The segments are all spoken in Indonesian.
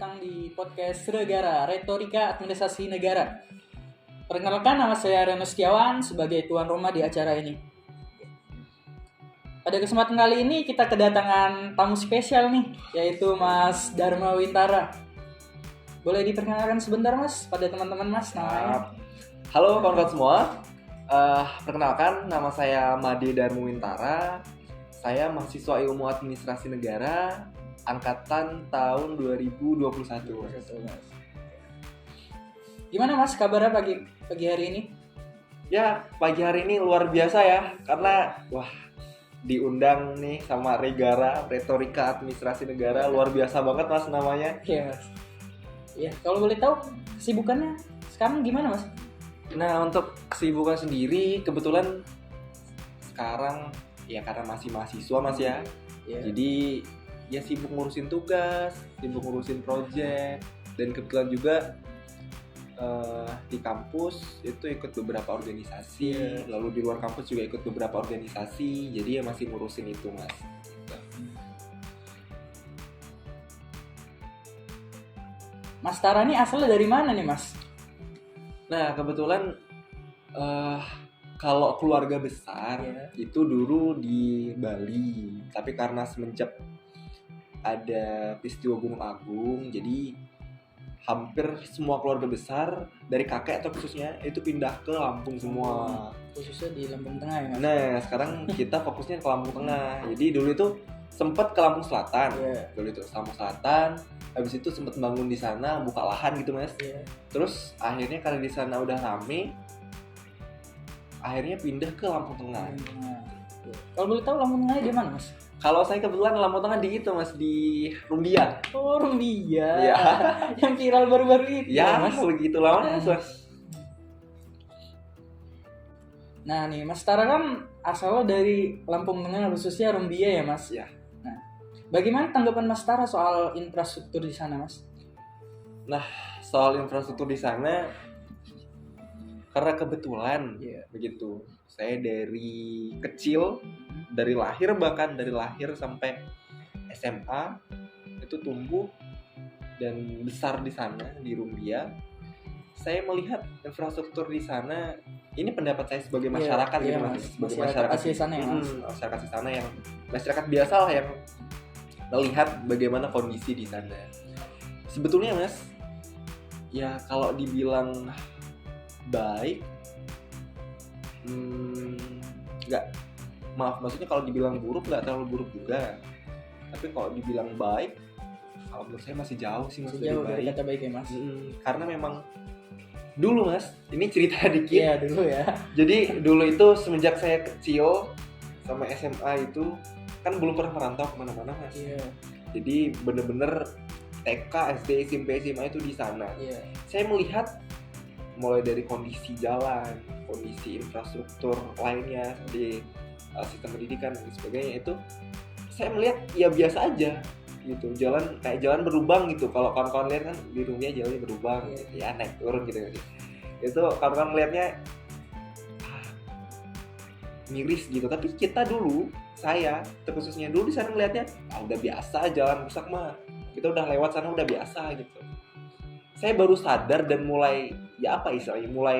datang di podcast Negara, Retorika Administrasi Negara. Perkenalkan, nama saya Reno Setiawan sebagai tuan rumah di acara ini. Pada kesempatan kali ini kita kedatangan tamu spesial nih, yaitu Mas Dharma Wintara. Boleh diperkenalkan sebentar Mas, pada teman-teman Mas namanya? Halo kawan-kawan semua, perkenalkan nama saya Made Dharma Wintara. Saya mahasiswa Ilmu Administrasi Negara angkatan tahun 2021. Gimana Mas kabarnya pagi hari ini? Ya, pagi hari ini luar biasa ya, karena diundang nih sama Regara, Retorika Administrasi Negara. Luar biasa banget Mas namanya. Iya Mas. Ya, kalau boleh tahu kesibukannya sekarang gimana Mas? Nah, untuk kesibukan sendiri kebetulan sekarang ya karena masih mahasiswa Mas ya. Yeah. Jadi ya sibuk ngurusin tugas, sibuk ngurusin project, dan kebetulan juga di kampus itu ikut beberapa organisasi, lalu di luar kampus juga ikut beberapa organisasi, jadi ya masih ngurusin itu Mas. Mas Tara ini asalnya dari mana nih Mas? Nah kebetulan kalau keluarga besar itu dulu di Bali, tapi karena semenjak ada peristiwa Gunung Agung, jadi hampir semua keluarga besar dari kakek atau khususnya itu pindah ke Lampung semua. Khususnya di Lampung Tengah ya Mas? Nah sekarang kita fokusnya ke Lampung Tengah. Jadi dulu itu sempat ke Lampung Selatan. Dulu itu ke Lampung Selatan. Habis itu sempat bangun di sana, buka lahan gitu Mas. Terus akhirnya karena di sana udah rame, akhirnya pindah ke Lampung Tengah. Kalau boleh tahu Lampung Tengah di mana Mas? Kalau saya kebetulan Lampung Tengah di itu Mas, di Rumbia. Oh Rumbia. Iya. Yang viral baru-baru itu. Ya Mas. begitu lama Mas. Nah nih Mas Tara kan asalnya dari Lampung Tengah, khususnya Rumbia ya Mas. Ya. Nah, bagaimana tanggapan Mas Tara soal infrastruktur di sana Mas? Nah soal infrastruktur di sana, karena kebetulan begitu, saya dari kecil, dari lahir sampai SMA itu tumbuh dan besar di sana di Rumbia. Saya melihat infrastruktur di sana, ini pendapat saya sebagai masyarakat gitu Mas, sebagai masyarakat di sana ya Mas. Masyarakat di sana yang masyarakat biasa lah yang melihat bagaimana kondisi di sana. Sebetulnya Mas, ya kalau dibilang baik, maksudnya kalau dibilang buruk nggak terlalu buruk juga, tapi kalau dibilang baik, kalau menurut saya masih jauh sih Mas, jauh dari kata baik ya Mas. Karena memang dulu Mas, ini cerita dikit. Iya dulu ya. Jadi dulu itu semenjak saya kecil sama SMA itu kan belum pernah merantau kemana-mana Mas. Jadi bener-bener TK, SD, SMP, SMA itu di sana. Saya melihat mulai dari kondisi jalan, kondisi infrastruktur lainnya seperti sistem pendidikan dan sebagainya, itu saya melihat ya biasa aja gitu. Jalan kayak jalan berlubang gitu. Kalau kawan-kawan lihat kan di Rumbia jalannya berlubang, ya naik turun gitu. Itu kawan-kawan melihatnya miris gitu. Tapi kita dulu, saya terkhususnya dulu di sana melihatnya udah biasa, jalan rusak mah. Kita udah lewat sana udah biasa gitu. Saya baru sadar dan mulai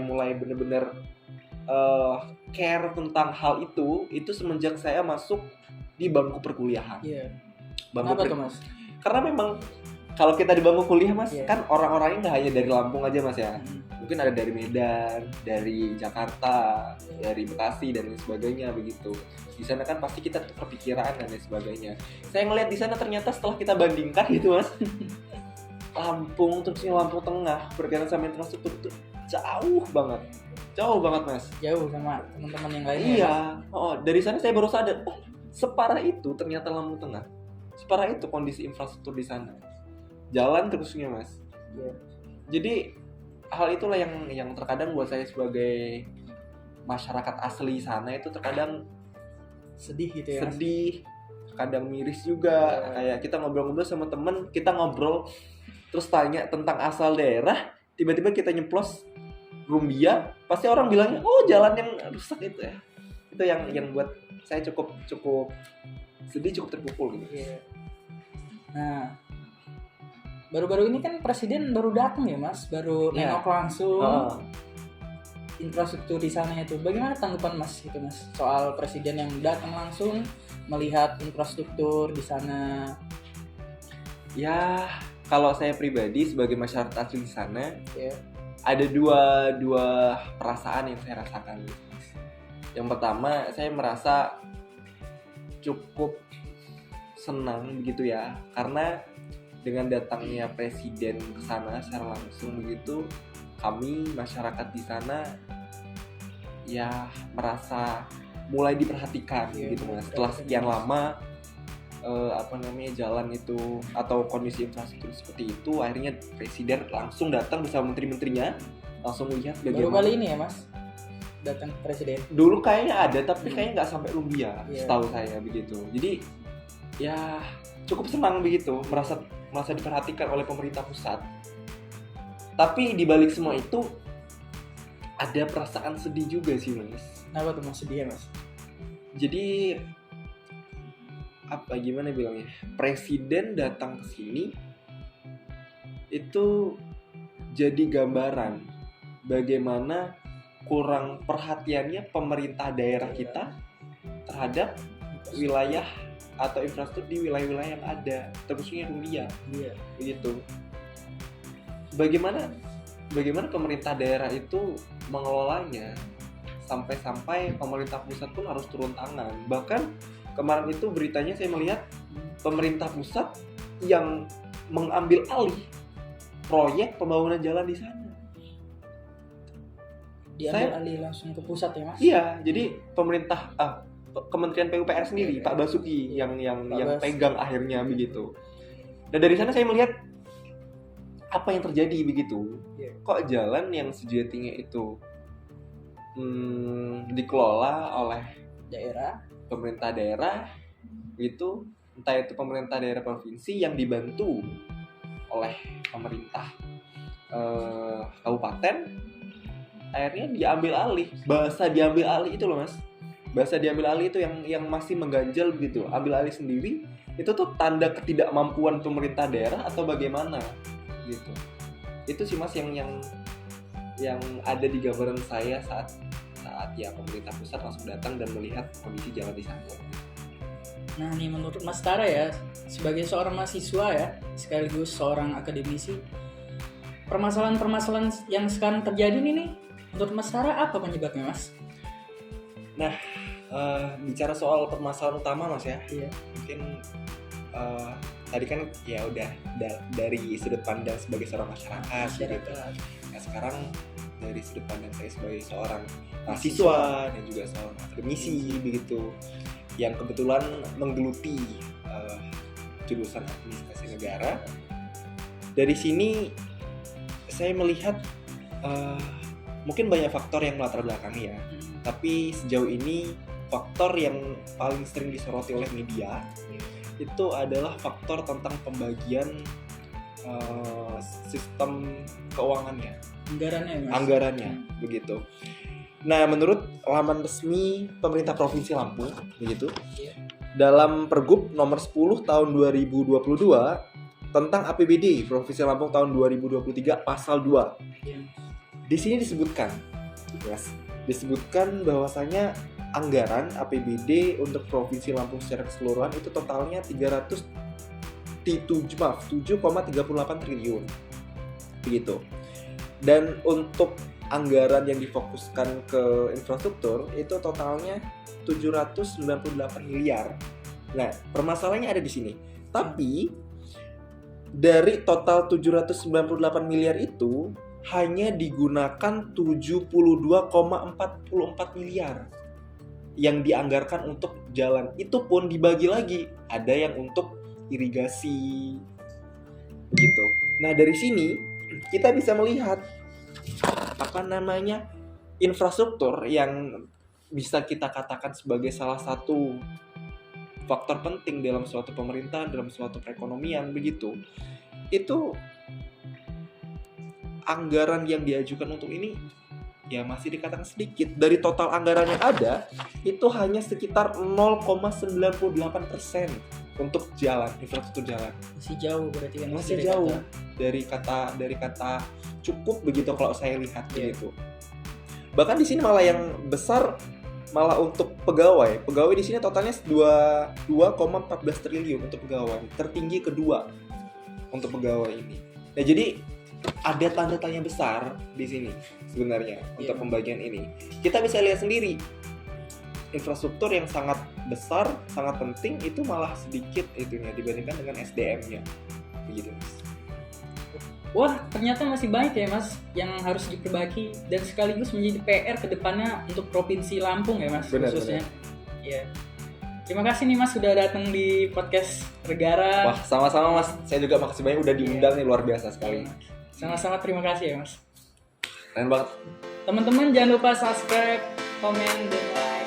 mulai bener-bener care tentang hal itu semenjak saya masuk di bangku perkuliahan. Kenapa tuh Mas? Karena memang kalau kita di bangku kuliah Mas, kan orang-orangnya nggak hanya dari Lampung aja Mas ya. Mungkin ada dari Medan, dari Jakarta, dari Bekasi dan lain sebagainya begitu. Di sana kan pasti kita tukar pikiran dan lain sebagainya. Saya ngeliat di sana ternyata setelah kita bandingkan gitu Mas, Lampung, terusnya Lampung Tengah berkaitan sama infrastruktur itu jauh banget Mas. Jauh sama teman-teman yang lain. Iya. Dari sana saya baru sadar, separah itu ternyata Lampung Tengah. Separah itu kondisi infrastruktur di sana. Jalan terusnya Mas. Jadi hal itulah yang terkadang buat saya sebagai masyarakat asli sana itu terkadang sedih gitu ya. Sedih, kadang miris juga. Kayak kita ngobrol-ngobrol sama temen, kita ngobrol terus tanya tentang asal daerah, tiba-tiba kita nyeplos Rumbia, pasti orang bilangnya jalan yang rusak itu ya. Itu yang buat saya cukup sedih, cukup terpukul gitu. Nah, baru-baru ini kan presiden baru datang ya Mas, baru nengok langsung infrastruktur di sana itu. Bagaimana tanggapan Mas itu Mas soal presiden yang datang langsung melihat infrastruktur di sana? Ya, kalau saya pribadi sebagai masyarakat asli di sana, Ya. ada dua perasaan yang saya rasakan. Yang pertama, saya merasa cukup senang begitu ya, karena dengan datangnya presiden ke sana secara langsung begitu, kami masyarakat di sana ya merasa mulai diperhatikan gitu Mas. Setelah sekian lama jalan itu atau kondisi infrastruktur seperti itu, akhirnya presiden langsung datang bersama menteri-menterinya, langsung lihat bagaimana. Baru kali ini ya Mas datang presiden. Dulu kayaknya ada, tapi kayaknya nggak sampai lumbia, setahu saya begitu. Jadi ya cukup senang begitu, merasa diperhatikan oleh pemerintah pusat. Tapi di balik semua itu ada perasaan sedih juga sih Mas. Kenapa tuh Mas sedih ya Mas? Jadi gimana bilangnya, presiden datang ke sini itu jadi gambaran bagaimana kurang perhatiannya pemerintah daerah kita terhadap wilayah atau infrastruktur di wilayah-wilayah yang ada, terkhususnya Rulia. Begitu. Bagaimana pemerintah daerah itu mengelolanya, sampai pemerintah pusat pun harus turun tangan. Bahkan kemarin itu beritanya saya melihat pemerintah pusat yang mengambil alih proyek pembangunan jalan di sana. Diambil alih langsung ke pusat ya Mas? Iya, jadi pemerintah Kementerian PUPR sendiri, Pak Basuki yang pegang akhirnya begitu. Dan dari sana saya melihat apa yang terjadi begitu. Kok jalan yang sejatinya itu dikelola oleh pemerintah daerah itu, entah itu pemerintah daerah provinsi yang dibantu oleh pemerintah kabupaten, akhirnya diambil alih. Bahasa diambil alih itu loh Mas, bahasa diambil alih itu yang masih mengganjal begitu. Ambil alih sendiri itu tuh tanda ketidakmampuan pemerintah daerah atau bagaimana gitu. Itu sih Mas yang ada di gambaran saya saat ya pemerintah pusat langsung datang dan melihat kondisi jalan di sana. Nah nih menurut Mas Tara ya, sebagai seorang mahasiswa ya, sekaligus seorang akademisi, permasalahan-permasalahan yang sekarang terjadi nih, menurut Mas Tara apa penyebabnya Mas? Nah, bicara soal permasalahan utama Mas ya, mungkin tadi kan ya udah dari sudut pandang sebagai seorang masyarakat. Gitu. Nah sekarang dari sudut pandang saya sebagai seorang mahasiswa dan juga seorang akademisi begitu, yang kebetulan menggeluti jurusan administrasi negara. Dari sini saya melihat mungkin banyak faktor yang melatar belakangi ya, tapi sejauh ini faktor yang paling sering disoroti oleh media itu adalah faktor tentang pembagian sistem keuangannya, anggarannya begitu. Nah, menurut laman resmi pemerintah Provinsi Lampung begitu, dalam Pergub nomor 10 tahun 2022 tentang APBD Provinsi Lampung tahun 2023 pasal 2. Di sini disebutkan bahwasanya anggaran APBD untuk Provinsi Lampung secara keseluruhan itu totalnya 7,38 triliun begitu. Dan untuk anggaran yang difokuskan ke infrastruktur itu totalnya 798 miliar. Nah, permasalahannya ada di sini. Tapi dari total 798 miliar itu hanya digunakan 72,44 miliar yang dianggarkan untuk jalan. Itu pun dibagi lagi, ada yang untuk irigasi begitu. Nah, dari sini kita bisa melihat infrastruktur yang bisa kita katakan sebagai salah satu faktor penting dalam suatu pemerintahan, dalam suatu perekonomian begitu. Itu anggaran yang diajukan untuk ini ya masih dikatakan sedikit. Dari total anggaran yang ada, itu hanya sekitar 0,98% untuk jalan, infrastruktur jalan. Masih jauh berarti kan? Masih jauh dari kata cukup begitu kalau saya lihat begitu. Bahkan di sini malah yang besar malah untuk pegawai. Pegawai di sini totalnya 2,14 triliun untuk pegawai. Tertinggi kedua untuk pegawai ini. Nah, jadi ada tanda tanya besar di sini sebenarnya untuk pembagian ini. Kita bisa lihat sendiri infrastruktur yang sangat besar, sangat penting itu malah sedikit itunya dibandingkan dengan SDM-nya. Begitu, Mas. Wah, ternyata masih banyak ya Mas yang harus diperbaiki dan sekaligus menjadi PR ke depannya untuk Provinsi Lampung ya Mas, khususnya. Iya. Terima kasih nih Mas sudah datang di podcast Regara. Wah, sama-sama Mas. Saya juga makasih banyak udah diundang nih, luar biasa sekali. Sama-sama, terima kasih ya Mas. Keren banget. Teman-teman jangan lupa subscribe, komen, dan like.